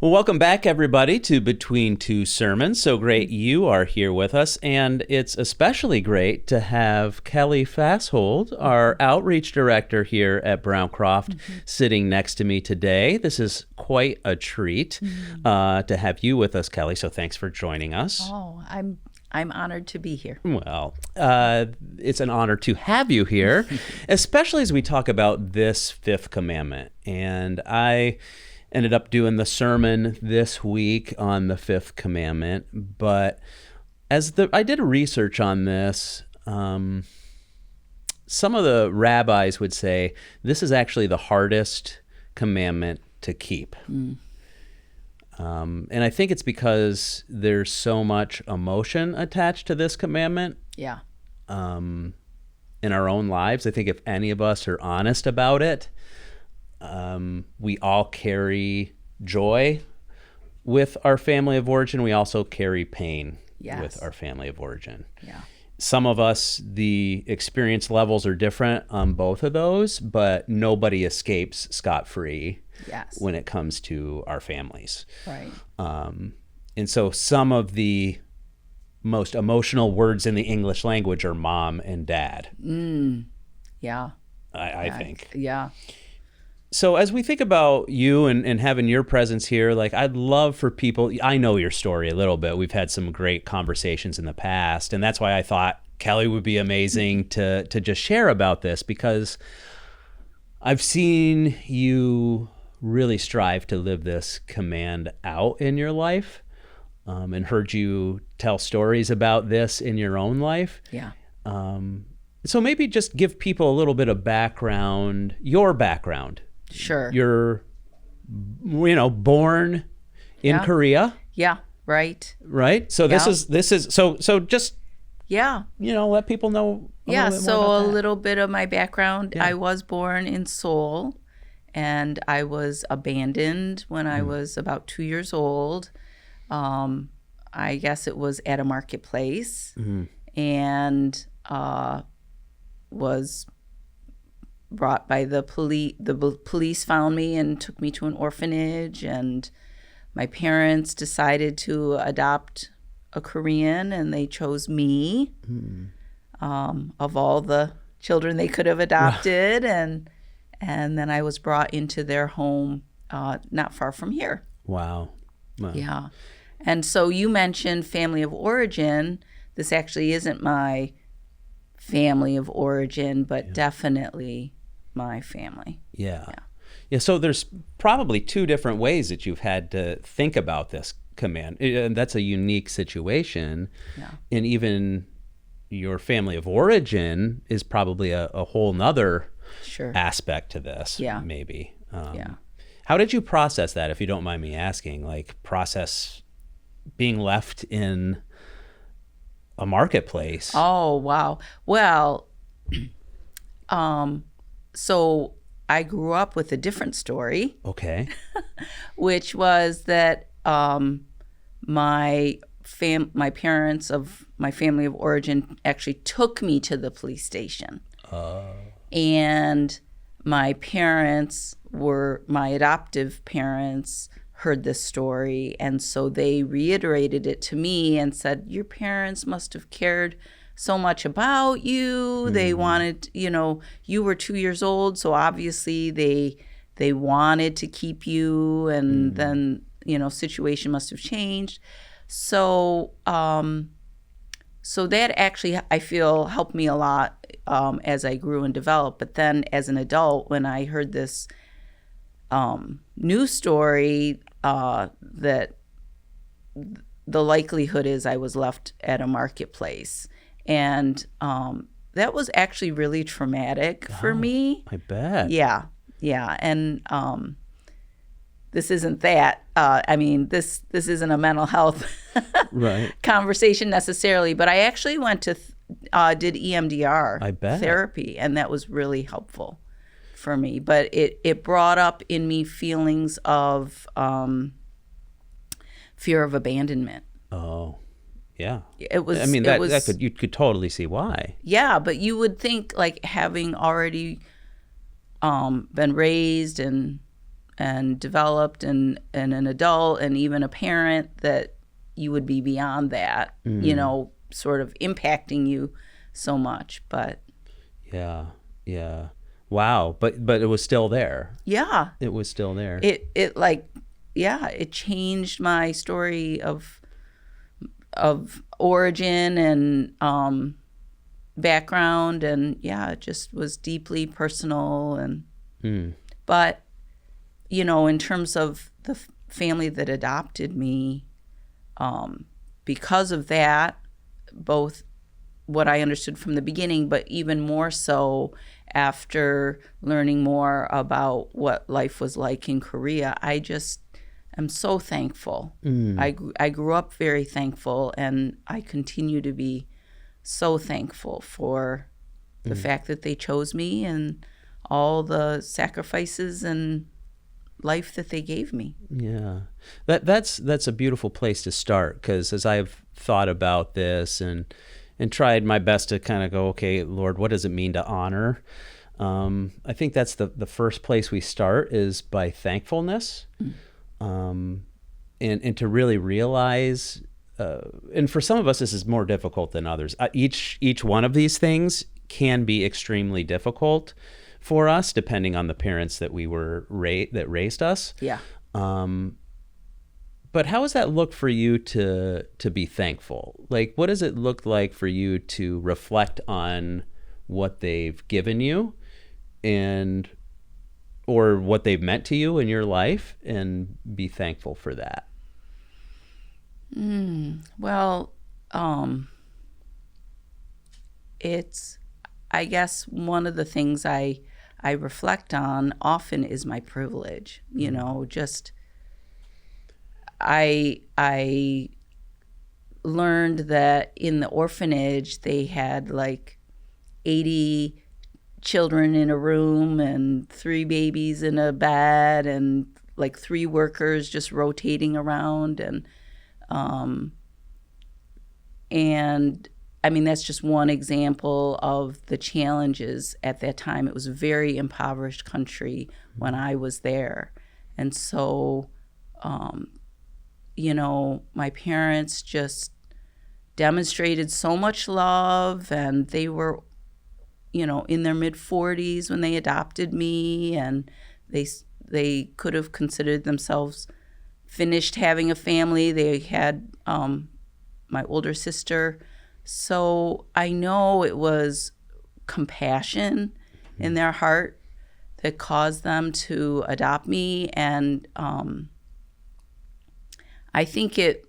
Well, welcome back, everybody, to Between Two Sermons. So great you are here with us, and it's especially great to have Kelly Fasshold, our outreach director here at Browncroft, sitting next to me today. This is quite a treat to have you with us, Kelly, so thanks for joining us. Oh, I'm honored to be here. Well, it's an honor to have you here, especially as we talk about this fifth commandment. And I ended up doing the sermon this week on the fifth commandment, but I did research on this, some of the rabbis would say this is actually the hardest commandment to keep. And I think it's because there's so much emotion attached to this commandment. Yeah. In our own lives. I think if any of us are honest about it, we all carry joy with our family of origin. We also carry pain with our family of origin. Yeah. Some of us, the experience levels are different on both of those, but nobody escapes scot-free when it comes to our families. Right. And so some of the most emotional words in the English language are mom and dad. Yeah. I think. Yeah. So as we think about you and having your presence here, like I'd love for people, I know your story a little bit. We've had some great conversations in the past, and that's why I thought Kelly would be amazing to just share about this, because I've seen you really strive to live this command out in your life, and heard you tell stories about this in your own life. Yeah. So maybe just give people a little bit of background, your background. Sure. You're, born in Korea. Yeah. Right. Right. So this is so just, Yeah. let people know. A little bit of my background. Yeah. I was born in Seoul, and I was abandoned when I was about 2 years old. I guess it was at a marketplace, and was brought by the police. The police found me and took me to an orphanage, and my parents decided to adopt a Korean, and they chose me of all the children they could have adopted. And then I was brought into their home not far from here. Wow. Yeah. And so you mentioned family of origin. This actually isn't my family of origin, but definitely my family. Yeah. So there's probably two different ways that you've had to think about this command. And that's a unique situation. Yeah. And even your family of origin is probably a whole nother aspect to this, maybe. How did you process that, if you don't mind me asking? Like, process being left in a marketplace? Oh, wow. Well, so I grew up with a different story. Okay. Which was that my parents of my family of origin actually took me to the police station. And my adoptive parents heard this story, and so they reiterated it to me and said, your parents must have cared so much about you. They wanted, you were 2 years old, so obviously they wanted to keep you, and then, situation must have changed. So so that actually, I feel, helped me a lot as I grew and developed. But then as an adult, when I heard this news story, that the likelihood is I was left at a marketplace. And that was actually really traumatic for me. I bet. Yeah. And this isn't that. This isn't a mental health conversation necessarily, but I actually went to did EMDR therapy, and that was really helpful for me. But it brought up in me feelings of fear of abandonment. Oh, yeah. It was. You could totally see why. Yeah, but you would think, like, having already been raised and and developed and an adult and even a parent, that you would be beyond that, sort of impacting you so much. But yeah, yeah. Wow. But it was still there. yeah, It was still there. it like, yeah, it changed my story of origin and background, and yeah, it just was deeply personal. And but in terms of the family that adopted me, because of that, both what I understood from the beginning, but even more so after learning more about what life was like in Korea, I just am so thankful. I grew up very thankful, and I continue to be so thankful for the fact that they chose me and all the sacrifices and life that they gave me. Yeah. That's a beautiful place to start, because as I've thought about this and tried my best to kind of go, okay, Lord, what does it mean to honor? I think that's the first place we start, is by thankfulness. And to really realize, and for some of us, this is more difficult than others. Each one of these things can be extremely difficult for us, depending on the parents that we were that raised us. Yeah. But how does that look for you to be thankful? Like, what does it look like for you to reflect on what they've given you, or what they've meant to you in your life, and be thankful for that? Well, it's, I guess, one of the things I reflect on often is my privilege. Just I learned that in the orphanage they had like 80 children in a room and 3 babies in a bed and like 3 workers just rotating around, and I mean, that's just one example of the challenges at that time. It was a very impoverished country when I was there. And so, my parents just demonstrated so much love, and they were, in their mid-40s when they adopted me, and they could have considered themselves finished having a family. They had my older sister. So I know it was compassion in their heart that caused them to adopt me, and I think it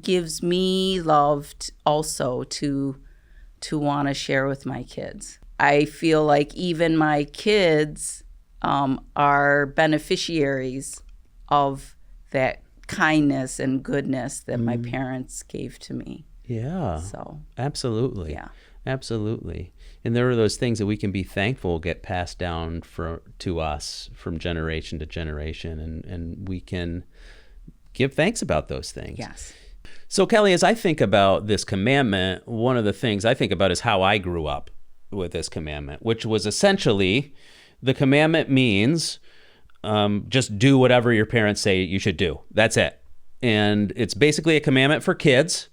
gives me love also to want to share with my kids. I feel like even my kids are beneficiaries of that kindness and goodness that my parents gave to me. Yeah. So absolutely. Yeah. Absolutely. And there are those things that we can be thankful get passed down to us from generation to generation, and we can give thanks about those things. Yes. So Kelly, as I think about this commandment, one of the things I think about is how I grew up with this commandment, which was essentially, the commandment means just do whatever your parents say you should do. That's it. And it's basically a commandment for kids.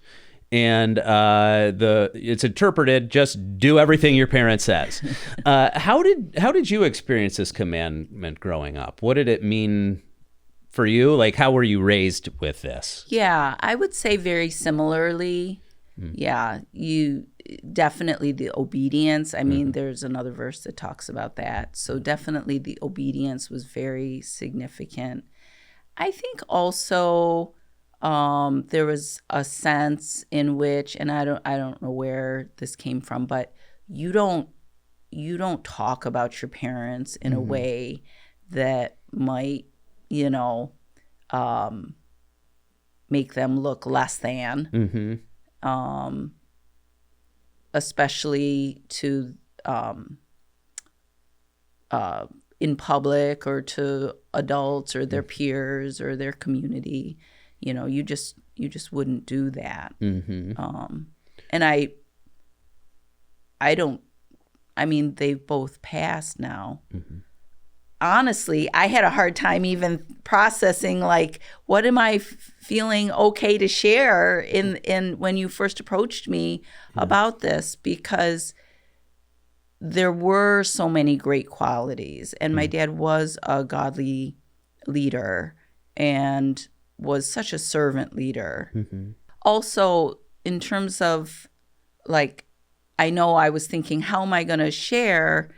And it's interpreted, just do everything your parent says. How did you experience this commandment growing up? What did it mean for you? Like, how were you raised with this? Yeah, I would say very similarly. Yeah, you definitely the obedience. I mean, there's another verse that talks about that. So definitely the obedience was very significant. I think also there was a sense in which, and I don't know where this came from, but you don't talk about your parents in a way that might, make them look less than. Especially to in public or to adults or their peers or their community. You just wouldn't do that. And I mean, they've both passed now. honestly, I had a hard time even processing, like, what am I feeling okay to share in when you first approached me about this, because there were so many great qualities, and my dad was a godly leader and was such a servant leader. Also, in terms of, like, I know I was thinking, how am I going to share?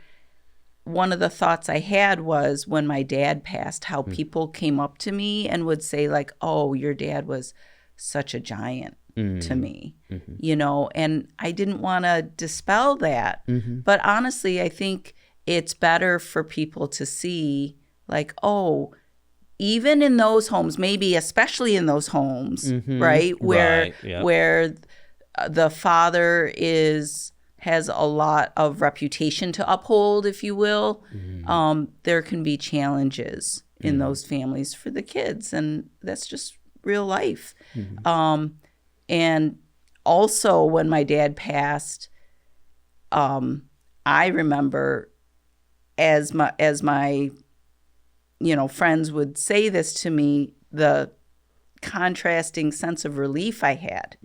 One of the thoughts I had was when my dad passed, how people came up to me and would say, like, oh, your dad was such a giant to me, and I didn't want to dispel that. But honestly, I think it's better for people to see, like, oh, even in those homes, maybe especially in those homes, right, where the father has a lot of reputation to uphold, if you will, there can be challenges in those families for the kids, and that's just real life. And also, when my dad passed, I remember as my friends would say this to me, the contrasting sense of relief I had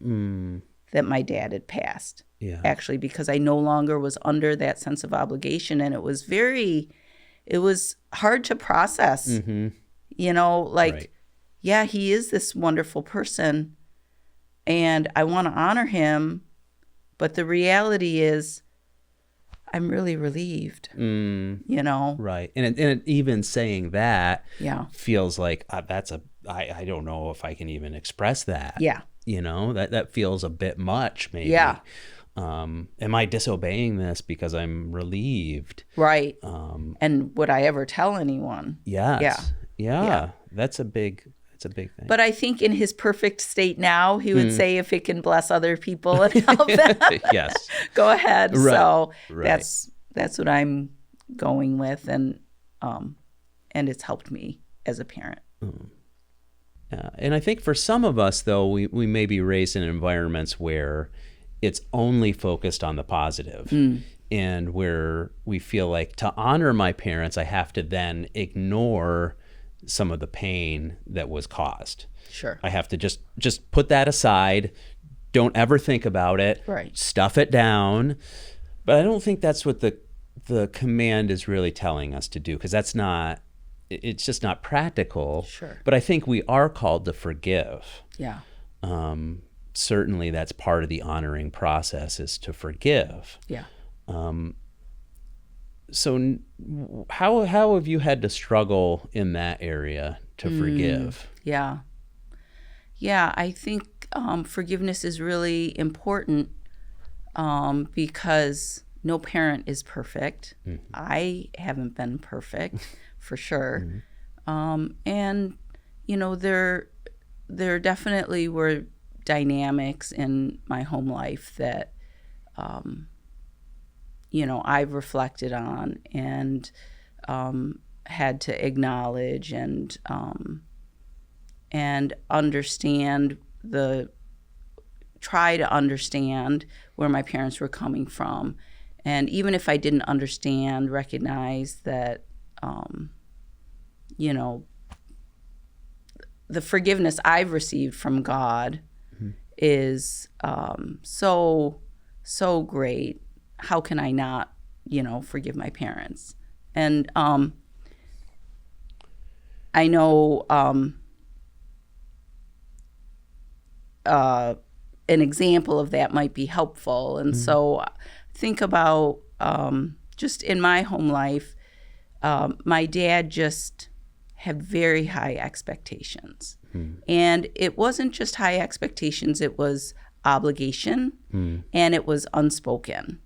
that my dad had passed. Actually, because I no longer was under that sense of obligation, and it was hard to process. Like, yeah, he is this wonderful person, and I want to honor him, but the reality is, I'm really relieved. Right, and even saying that, feels like I don't know if I can even express that. That feels a bit much, maybe. Am I disobeying this because I'm relieved? Right. And would I ever tell anyone? Yes. Yeah. That's a big thing. But I think in his perfect state now, he would say, if it can bless other people and help them, yes, go ahead. Right. So right. that's what I'm going with, and it's helped me as a parent. And I think for some of us, though, we may be raised in environments where it's only focused on the positive, and where we feel like, to honor my parents, I have to then ignore some of the pain that was caused. Sure. I have to just put that aside. Don't ever think about it. Right. Stuff it down. But I don't think that's what the command is really telling us to do, because it's just not practical. Sure. But I think we are called to forgive. Yeah. Certainly that's part of the honoring process, is to forgive. Yeah. So how have you had to struggle in that area to forgive? Yeah, I think forgiveness is really important, because no parent is perfect. I haven't been perfect, for sure. And, there definitely were dynamics in my home life that I've reflected on and had to acknowledge and understand try to understand where my parents were coming from. And even if I didn't understand, recognize that, the forgiveness I've received from God is so great. How can I not, forgive my parents? And I know an example of that might be helpful. And so think about just in my home life, my dad just had very high expectations. And it wasn't just high expectations, it was obligation, and it was unspoken.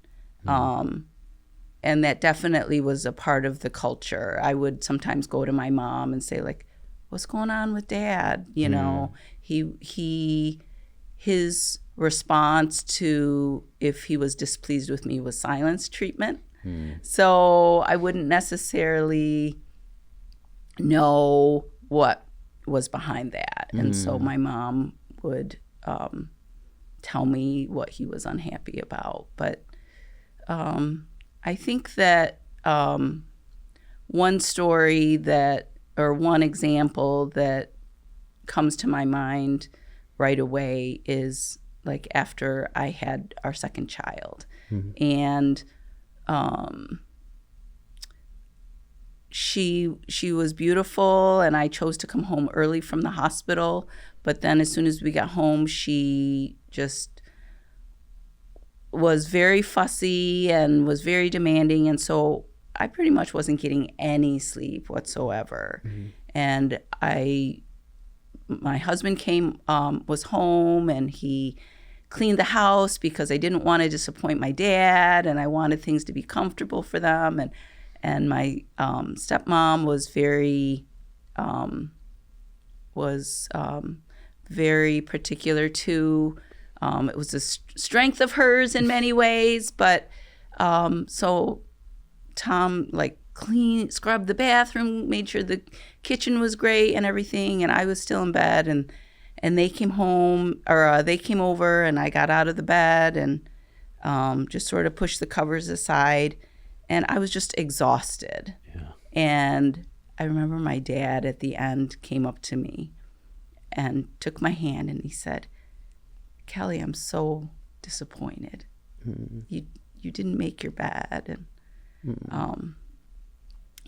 And that definitely was a part of the culture. I would sometimes go to my mom and say, like, what's going on with Dad? His response to if he was displeased with me was silence treatment. So I wouldn't necessarily know what was behind that. And so my mom would tell me what he was unhappy about. But I think that one story that, or one example that comes to my mind right away is like after I had our second child. And she was beautiful, and I chose to come home early from the hospital. But then as soon as we got home, she just was very fussy and was very demanding. And so I pretty much wasn't getting any sleep whatsoever. And my husband was home, and he cleaned the house because I didn't want to disappoint my dad, and I wanted things to be comfortable for them. And my stepmom was very particular too. It was a strength of hers in many ways, but so Tom scrubbed the bathroom, made sure the kitchen was great and everything, and I was still in bed, and they came home, or they came over, and I got out of the bed and just sort of pushed the covers aside, and I was just exhausted. Yeah. And I remember my dad at the end came up to me and took my hand, and he said, "Kelly, I'm so disappointed. You didn't make your bed." And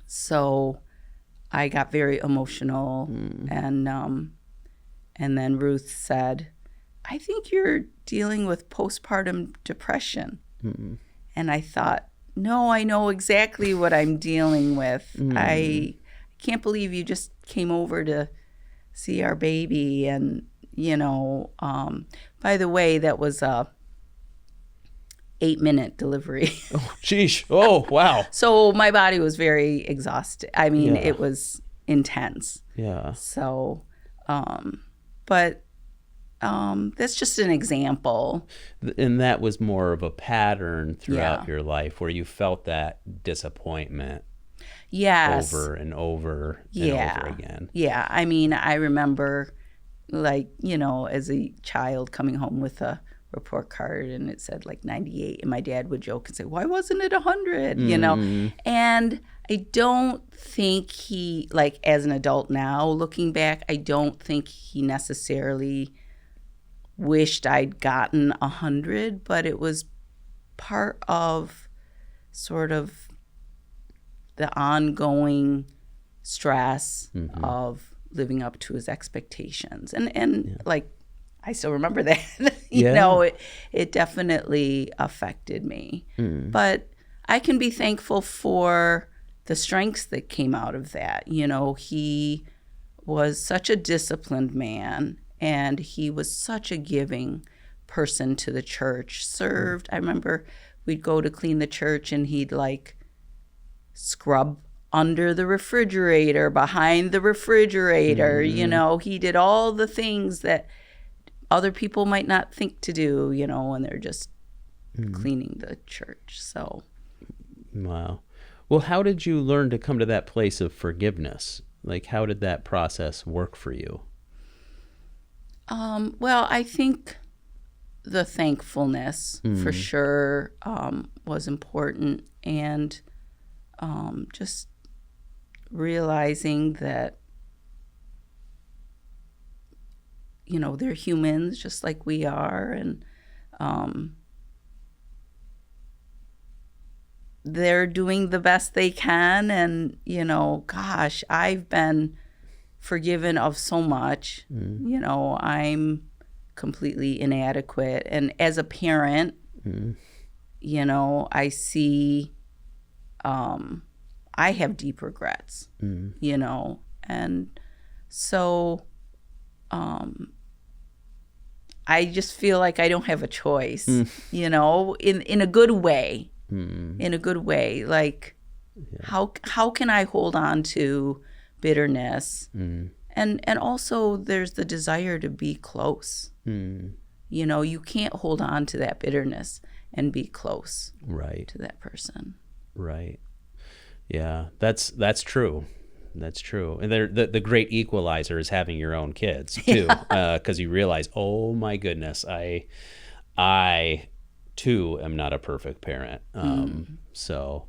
so I got very emotional, and then Ruth said, "I think you're dealing with postpartum depression." And I thought, no, I know exactly what I'm dealing with. I can't believe you just came over to see our baby. And, by the way, that was a 8-minute delivery. Oh, sheesh. Oh, wow. So my body was very exhausted. I mean, It was intense. Yeah. So, but that's just an example. And that was more of a pattern throughout your life where you felt that disappointment over and over and over again. Yeah. I mean, I remember as a child coming home with a report card and it said 98, and my dad would joke and say, "Why wasn't it 100?" And I don't think he, as an adult now, looking back, I don't think he necessarily wished I'd gotten 100, but it was part of sort of the ongoing stress of living up to his expectations. And I still remember that. It definitely affected me. But I can be thankful for the strengths that came out of that. He was such a disciplined man, and he was such a giving person to the church. Served. I remember we'd go to clean the church, and he'd scrub under the refrigerator, behind the refrigerator. He did all the things that other people might not think to do, when they're just cleaning the church. So. Wow. Well, how did you learn to come to that place of forgiveness? How did that process work for you? Well, I think the thankfulness for sure was important, and just realizing that, they're humans just like we are, and they're doing the best they can. And, gosh, I've been forgiven of so much. I'm completely inadequate. And as a parent, I see I have deep regrets, and so I just feel like I don't have a choice, in a good way. In a good way. How can I hold on to bitterness? And also there's the desire to be close. You can't hold on to that bitterness and be close to that person. Right. Yeah, that's true. That's true. And the great equalizer is having your own kids too, because you realize, oh my goodness, I too am not a perfect parent. So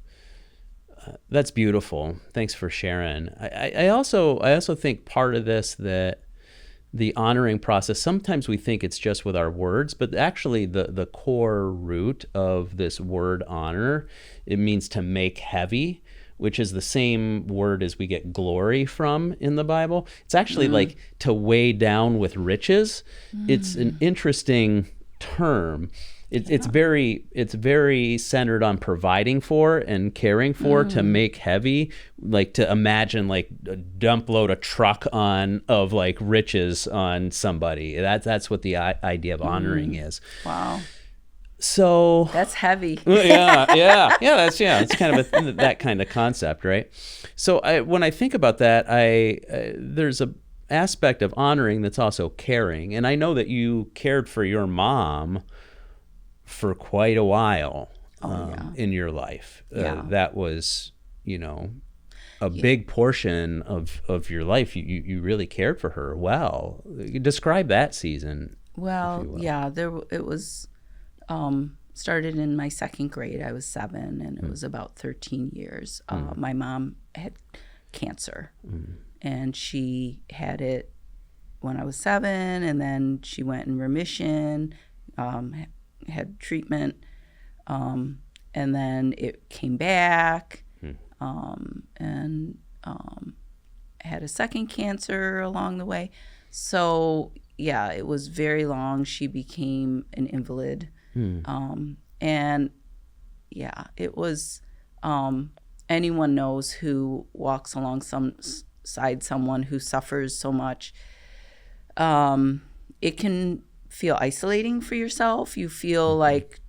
That's beautiful. Thanks for sharing. I also think part of this, that the honoring process, sometimes we think it's just with our words, but actually the core root of this word honor, it means to make heavy, which is the same word as we get glory from in the Bible. It's actually like to weigh down with riches. It's an interesting term. It's very centered on providing for and caring for, to make heavy, like to imagine like a dump load a truck of like riches on somebody. That's what the idea of honoring is. Wow. So That's heavy. It's kind of that kind of concept, right? So when I think about that, there's a aspect of honoring that's also caring, and I know that you cared for your mom for quite a while in your life. That was, a big portion of your life. You really cared for her well. Describe that season. Well, it was started in my second grade. I was 7, and it was about 13 years. My mom had cancer, and she had it when I was 7, and then she went in remission, had treatment, and then it came back, and had a second cancer along the way. So it was very long. She became an invalid, and it was, anyone knows who walks alongside someone who suffers so much. It can feel isolating for yourself. You feel like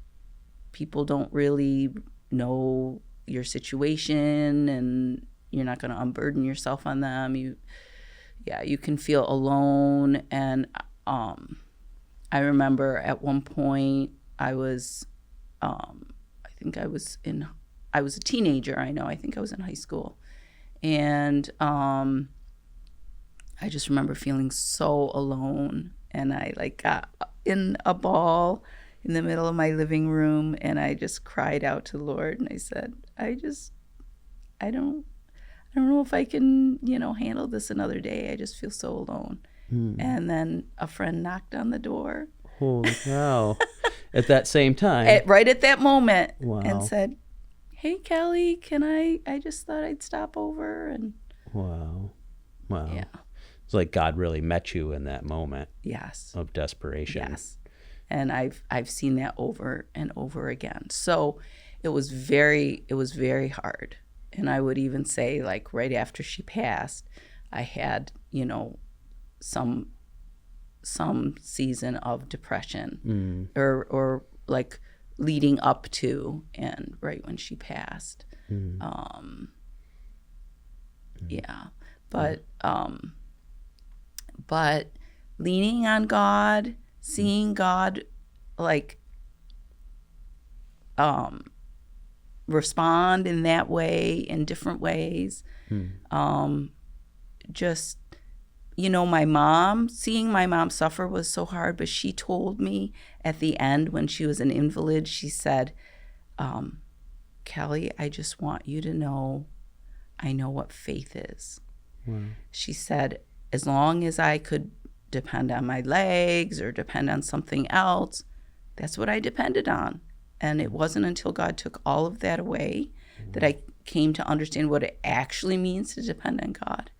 people don't really know your situation, and you're not going to unburden yourself on them. You can feel alone. And I remember at one point I was a teenager. I think I was in high school, and I just remember feeling so alone. And I got in a ball in the middle of my living room, and I just cried out to the Lord, and I said, I don't know if I can, handle this another day. I just feel so alone. And then a friend knocked on the door. Holy cow. At that same time. Right at that moment. Wow. And said, hey, Kelly, I just thought I'd stop over. And Wow. Yeah. It's like God really met you in that moment. Yes. Of desperation. Yes. And I've seen that over and over again. So it was very hard. And I would even say, like, right after she passed, I had, some season of depression, or like leading up to and right when she passed. But leaning on God, seeing God respond in that way, in different ways. Just, seeing my mom suffer was so hard, but she told me at the end when she was an invalid, she said, Kelly, I just want you to know, I know what faith is. Wow. She said, as long as I could depend on my legs or depend on something else, that's what I depended on. And it wasn't until God took all of that away that I came to understand what it actually means to depend on God.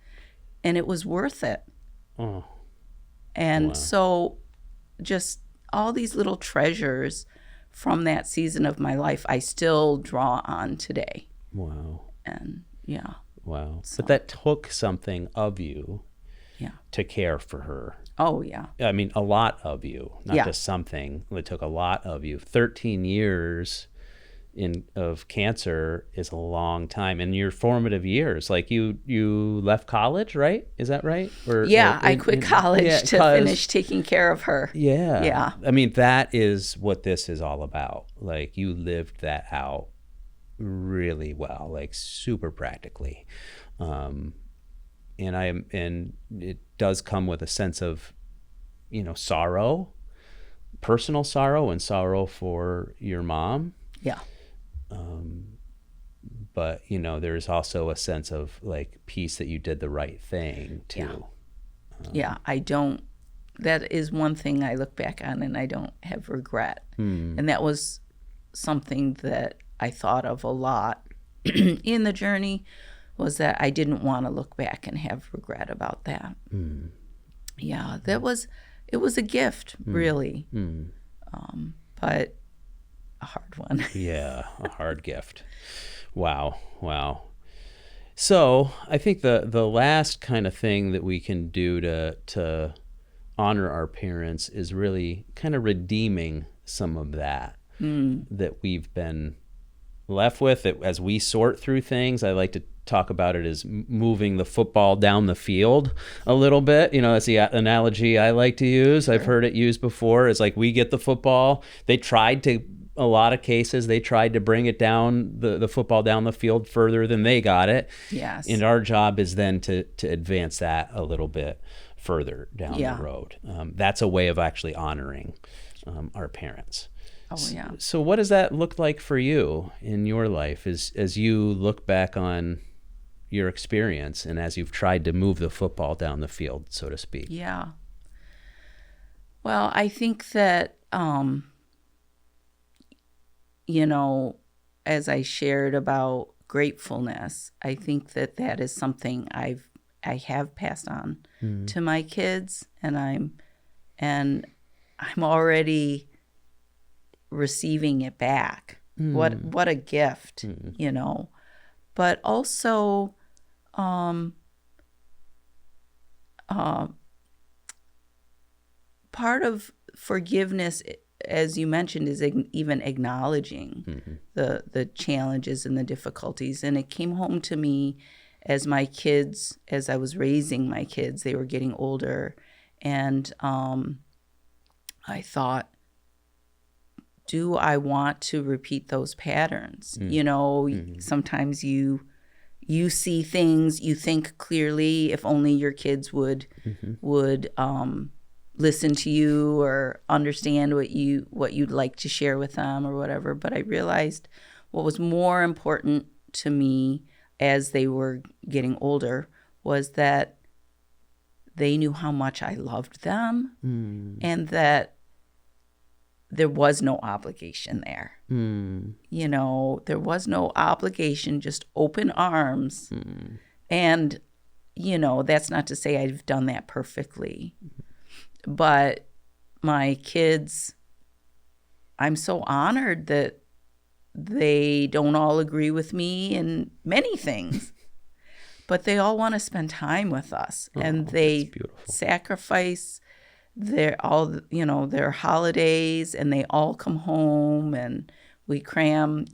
And it was worth it. Oh. And Wow. so just all these little treasures from that season of my life, I still draw on today. Wow. And Wow. So. But that took something of you Yeah. to care for her. Oh, yeah. I mean, a lot of you, not Yeah. just something. It took a lot of you. 13 years of cancer is a long time. And your formative years, like you left college, right? Is that right? I quit college to finish taking care of her. Yeah. Yeah. I mean, that is what this is all about. Like, you lived that out really well, like super practically. And it does come with a sense of, sorrow, personal sorrow, and sorrow for your mom. Yeah. but there's also a sense of like peace that you did the right thing too. Yeah, I don't. That is one thing I look back on, and I don't have regret. And that was something that I thought of a lot in the journey, was that I didn't want to look back and have regret about that. Yeah, it was a gift, really, but a hard one. Yeah, a hard gift. Wow. So I think the last kind of thing that we can do to honor our parents is really kind of redeeming some of that that we've been left with as we sort through things. I like to talk about it as moving the football down the field a little bit. That's the analogy I like to use. Sure. I've heard it used before. It's like we get the football. A lot of cases, they tried to bring it down, the football down the field further than they got it. Yes. And our job is then to advance that a little bit further down the road. That's a way of actually honoring our parents. Oh, yeah. So what does that look like for you in your life as you look back on your experience and as you've tried to move the football down the field, so to speak? Yeah. Well, I think that, as I shared about gratefulness, I think that is something I have passed on to my kids, and I'm already receiving it back. What a gift, But also, part of forgiveness, as you mentioned, is even acknowledging the challenges and the difficulties. And it came home to me as I was raising my kids, they were getting older. And I thought, do I want to repeat those patterns? Sometimes you see things, you think clearly, if only your kids would listen to you or understand what you'd like to share with them or whatever. But I realized what was more important to me as they were getting older was that they knew how much I loved them and that there was no obligation there. There was no obligation, just open arms. And, that's not to say I've done that perfectly. But my kids, I'm so honored that they don't all agree with me in many things, but they all want to spend time with us, and they sacrifice their holidays, and they all come home, and we cram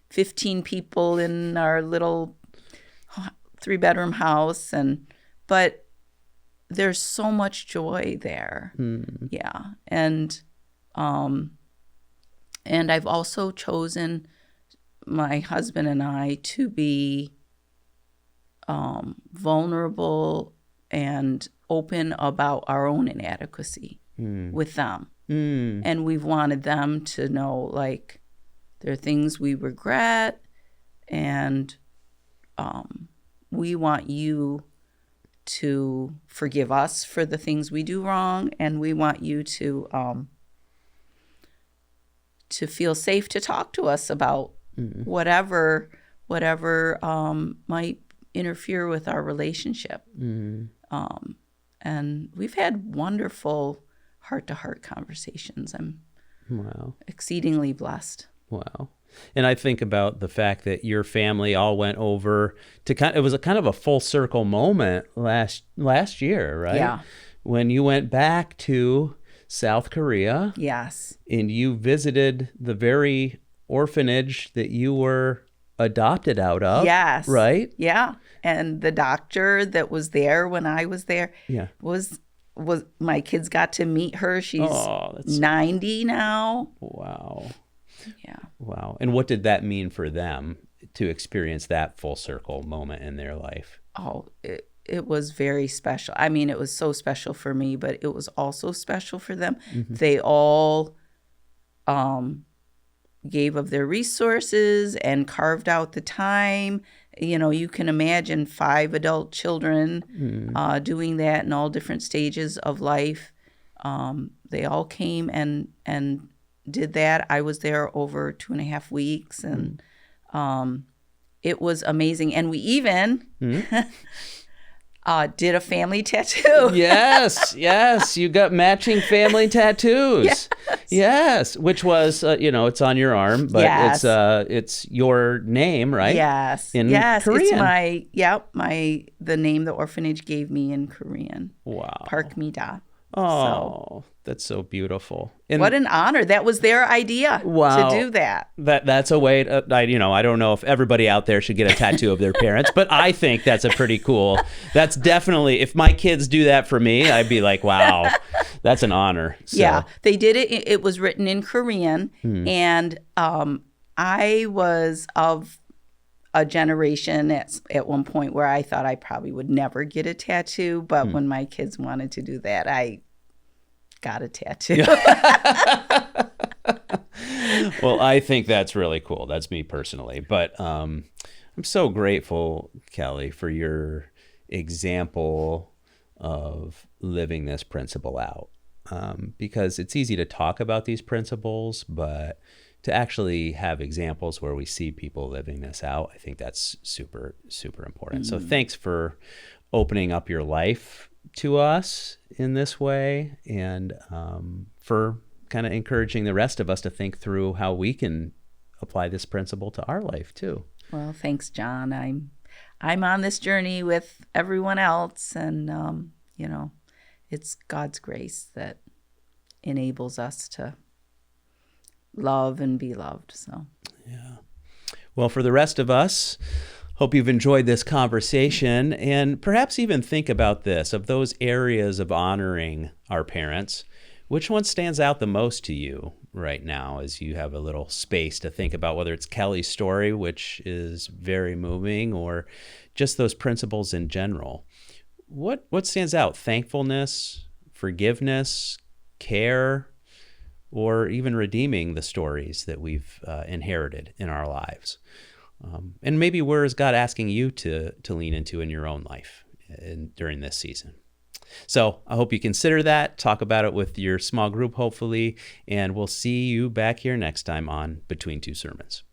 15 people in our little 3-bedroom house, but there's so much joy there. Yeah. And I've also chosen, my husband and I, to be vulnerable and open about our own inadequacy with them. And we've wanted them to know, like, there are things we regret, and we want you to forgive us for the things we do wrong, and we want you to feel safe to talk to us about whatever might interfere with our relationship. And we've had wonderful heart-to-heart conversations. I'm exceedingly blessed. Wow. And I think about the fact that your family all went over to it was a kind of a full circle moment last year, right? Yeah. When you went back to South Korea. Yes. And you visited the very orphanage that you were adopted out of. Yes. Right? Yeah. And the doctor that was there when I was there was my kids got to meet her. She's 90 now. Wow. Yeah. Wow. And what did that mean for them to experience that full circle moment in their life? Oh, it was very special. I mean, it was so special for me, but it was also special for them. They all gave of their resources and carved out the time. You can imagine 5 adult children doing that in all different stages of life. They all came and did that. I was there over 2.5 weeks, and it was amazing. And we even did a family tattoo. Yes. You got matching family tattoos. Yes. Which was, it's on your arm, but it's your name, right? Yes. In Korean. It's the name the orphanage gave me in Korean. Wow. Park Mida. Oh, that's so beautiful. And what an honor. That was their idea to do that. That's a way to, I don't know if everybody out there should get a tattoo of their parents, but I think that's that's definitely, if my kids do that for me, I'd be like, wow, that's an honor. So. Yeah, they did it. It was written in Korean. And I was of a generation at one point where I thought I probably would never get a tattoo. But when my kids wanted to do that, I got a tattoo. Well, I think that's really cool. That's me personally. But I'm so grateful, Kelly, for your example of living this principle out. Because it's easy to talk about these principles, but to actually have examples where we see people living this out, I think that's super, super important. So thanks for opening up your life to us in this way, and for kind of encouraging the rest of us to think through how we can apply this principle to our life too. Well, thanks, John. I'm on this journey with everyone else, and it's God's grace that enables us to love and be loved. So yeah. Well, for the rest of us, hope you've enjoyed this conversation, and perhaps even think about this, of those areas of honoring our parents, which one stands out the most to you right now as you have a little space to think about, whether it's Kelly's story, which is very moving, or just those principles in general. What stands out? Thankfulness, forgiveness, care, or even redeeming the stories that we've inherited in our lives. And maybe where is God asking you to lean into in your own life during this season? So I hope you consider that, talk about it with your small group, hopefully, and we'll see you back here next time on Between Two Sermons.